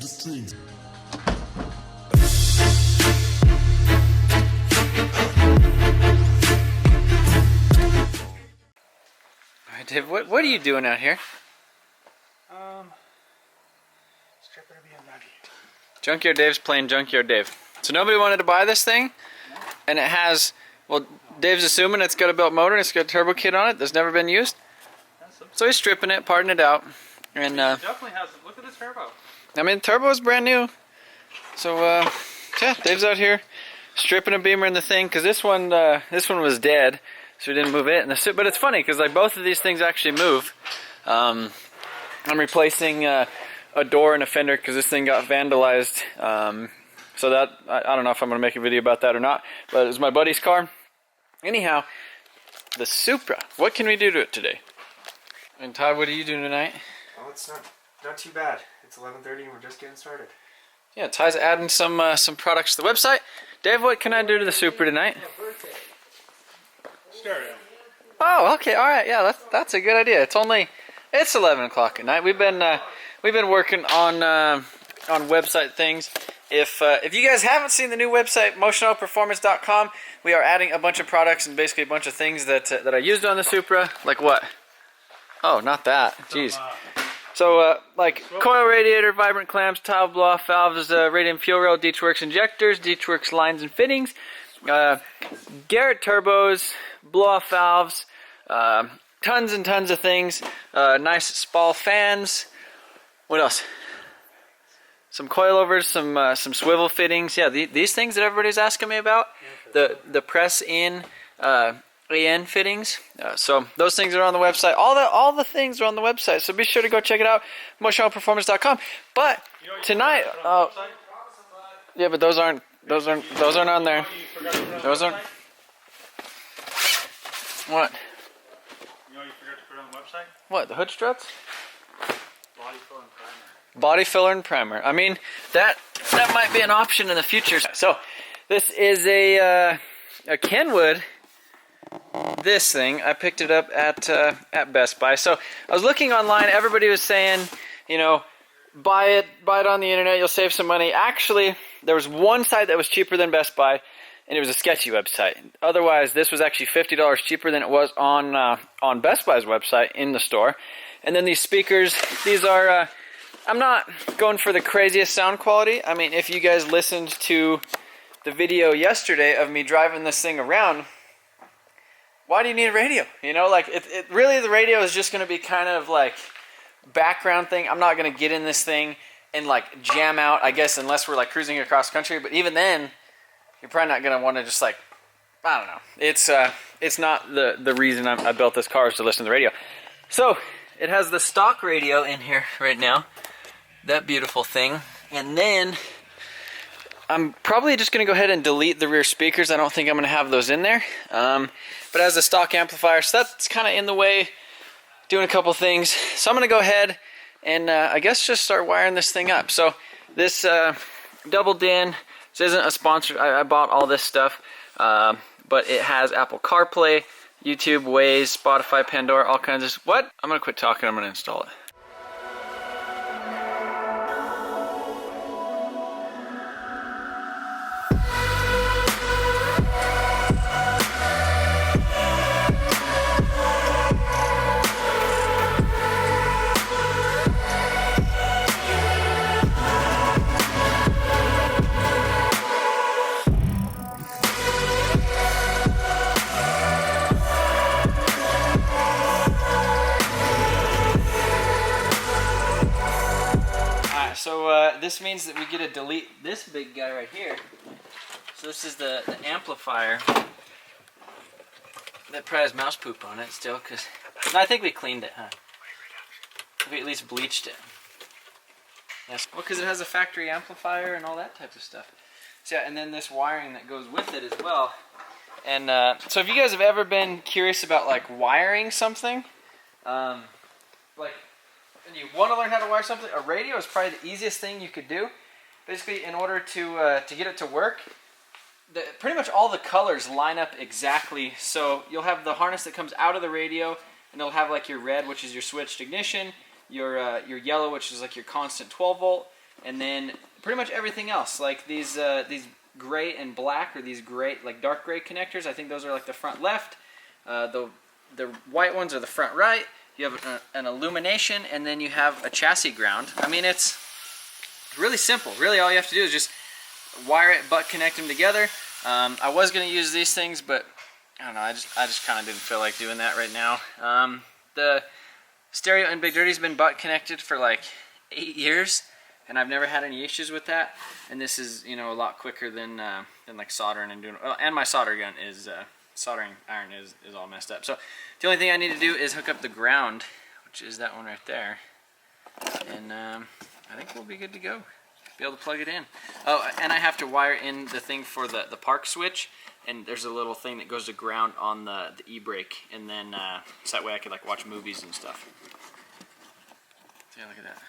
strings. Alright, Dave, what are you doing out here? Stripping a BMW. Junkyard Dave's playing Junkyard Dave. So nobody wanted to buy this thing, and it has, well, Dave's assuming it's got a built motor and it's got a turbo kit on it that's never been used. So he's stripping it, parting it out, and It definitely has. Look at this turbo. I mean, the turbo is brand new. So yeah, Dave's out here stripping a Beamer in the thing because this one was dead, so we didn't move it. But it's funny because like both of these things actually move. I'm replacing a door and a fender because this thing got vandalized. So that I don't know if I'm gonna make a video about that or not. But it was my buddy's car. Anyhow, the Supra. What can we do to it today? And Todd, what are you doing tonight? Oh, it's not too bad. It's 11:30 and we're just getting started. Yeah, Ty's adding some products to the website. Dave, what can I do to the Supra tonight? Stereo. Oh, okay, all right, yeah, that's a good idea. It's 11 o'clock at night. We've been working on website things. If you guys haven't seen the new website, motionalperformance.com, we are adding a bunch of products and basically a bunch of things that I used on the Supra. Like what? Oh, not that. Jeez. So, like coil radiator, vibrant clamps, tile blow-off valves, radiant fuel rail, Deechworks injectors, Deechworks lines and fittings, Garrett turbos, blow-off valves, tons and tons of things, nice Spall fans. What else? Some coilovers, some swivel fittings. Yeah, these things that everybody's asking me about. The press-in AN fittings. So those things are on the website. All the things are on the website. So be sure to go check it out. Motionalperformance.com. But tonight, yeah, but those aren't on there. Those aren't. What? You know what you forgot to put on the website? What? The hood struts? Body fill and primer. Body filler and primer. I mean, that might be an option in the future. So this is a Kenwood. This thing, I picked it up at Best Buy. So I was looking online. Everybody was saying, you know, buy it on the internet. You'll save some money. Actually, there was one site that was cheaper than Best Buy, and it was a sketchy website. Otherwise, this was actually $50 cheaper than it was on Best Buy's website in the store. And then these speakers, these are. I'm not going for the craziest sound quality. I mean, if you guys listened to the video yesterday of me driving this thing around, why do you need a radio? You know, like it really, the radio is just going to be kind of like background thing. I'm not going to get in this thing and like jam out, I guess, unless we're like cruising across country. But even then, you're probably not going to want to just like, I don't know. It's not the reason I built this car is to listen to the radio. So it has the stock radio in here right now. That beautiful thing. And then I'm probably just going to go ahead and delete the rear speakers. I don't think I'm going to have those in there. But as a stock amplifier, so that's kind of in the way, doing a couple things. So I'm going to go ahead and I guess just start wiring this thing up. So this double DIN, this isn't a sponsor. I bought all this stuff, but it has Apple CarPlay, YouTube, Waze, Spotify, Pandora, all kinds of. What? I'm going to quit talking. I'm going to install it. So this means that we get to delete this big guy right here. So this is the amplifier that probably has mouse poop on it still, because no, I think we cleaned it, huh? We at least bleached it. Yes, well, because it has a factory amplifier and all that type of stuff. So yeah, and then this wiring that goes with it as well. And so if you guys have ever been curious about like wiring something, like, and you want to learn how to wire something, a radio is probably the easiest thing you could do. Basically, in order to get it to work, pretty much all the colors line up exactly. So you'll have the harness that comes out of the radio, and it'll have like your red, which is your switched ignition, your yellow, which is like your constant 12 volt, and then pretty much everything else, like these gray and black, or these gray, like dark gray connectors. I think those are like the front left. The white ones are the front right. You have an illumination, and then you have a chassis ground. I mean, it's really simple. Really, all you have to do is just wire it, butt connect them together. I was gonna use these things, but I don't know. I just kind of didn't feel like doing that right now. The stereo in Big Dirty's been butt connected for like 8 years, and I've never had any issues with that. And this is, you know, a lot quicker than like soldering and doing. And my solder gun is soldering iron is all messed up. So the only thing I need to do is hook up the ground, which is that one right there, and I think we'll be good to go. Be able to plug it in. Oh, and I have to wire in the thing for the park switch, and there's a little thing that goes to ground on the e-brake, and then so that way I could like watch movies and stuff. So yeah, look at that.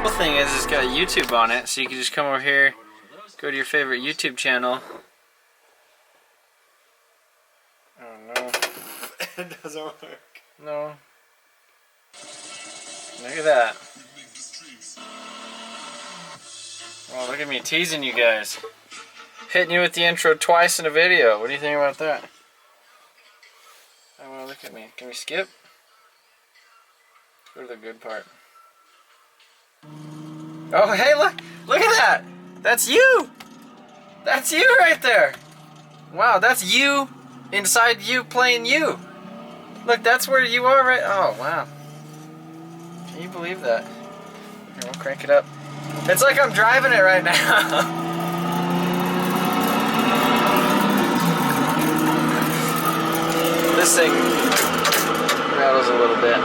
The thing is, it's got YouTube on it, so you can just come over here, go to your favorite YouTube channel. Oh no. It doesn't work. No. Look at that. Oh, look at me teasing you guys. Hitting you with the intro twice in a video. What do you think about that? Oh, well, look at me. Can we skip? Go to the good part. Oh, hey, look! Look at that! That's you! That's you right there! Wow, that's you inside you playing you. Look, that's where you are right... Oh, wow. Can you believe that? Here, we'll crank it up. It's like I'm driving it right now. This thing rattles a little bit.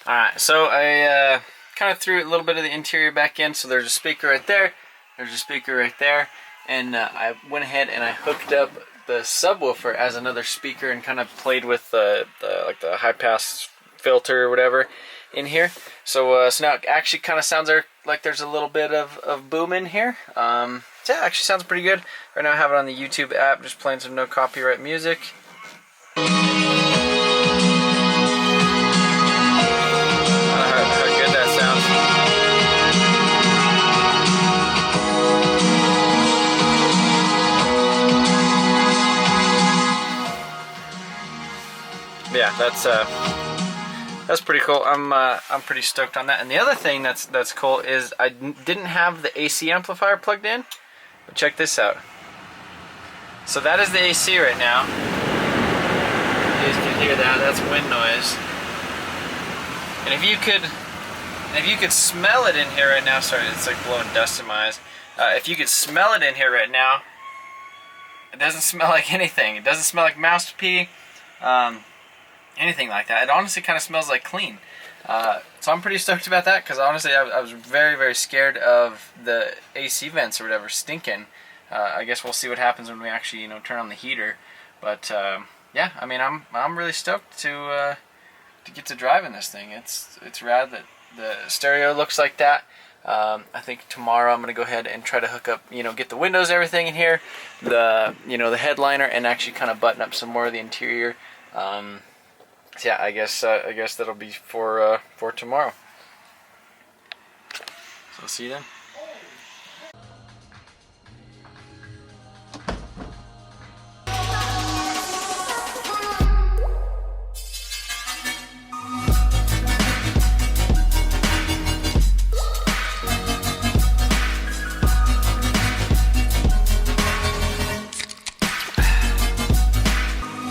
Alright, so I kind of threw a little bit of the interior back in. So there's a speaker right there, there's a speaker right there, and I went ahead and I hooked up the subwoofer as another speaker and kind of played with the high pass filter or whatever in here. So so now it actually kind of sounds like there's a little bit of boom in here. So yeah, it actually sounds pretty good. Right now I have it on the YouTube app, just playing some no copyright music. Yeah, that's pretty cool. I'm pretty stoked on that. And the other thing that's cool is I didn't have the AC amplifier plugged in, but check this out. So that is the AC right now. You guys can hear that. That's wind noise. And if you could smell it in here right now. Sorry, it's like blowing dust in my eyes. If you could smell it in here right now, it doesn't smell like anything. It doesn't smell like mouse pee. Anything like that. It honestly kind of smells like clean. So I'm pretty stoked about that, because honestly I was very, very scared of the AC vents or whatever stinking. I guess we'll see what happens when we actually, you know, turn on the heater. But yeah, I mean, I'm really stoked to get to drive in this thing. It's rad that the stereo looks like that. I think tomorrow I'm gonna go ahead and try to hook up, get the windows, everything in here, the headliner, and actually kind of button up some more of the interior. So yeah, I guess that'll be for tomorrow. So I'll see you then.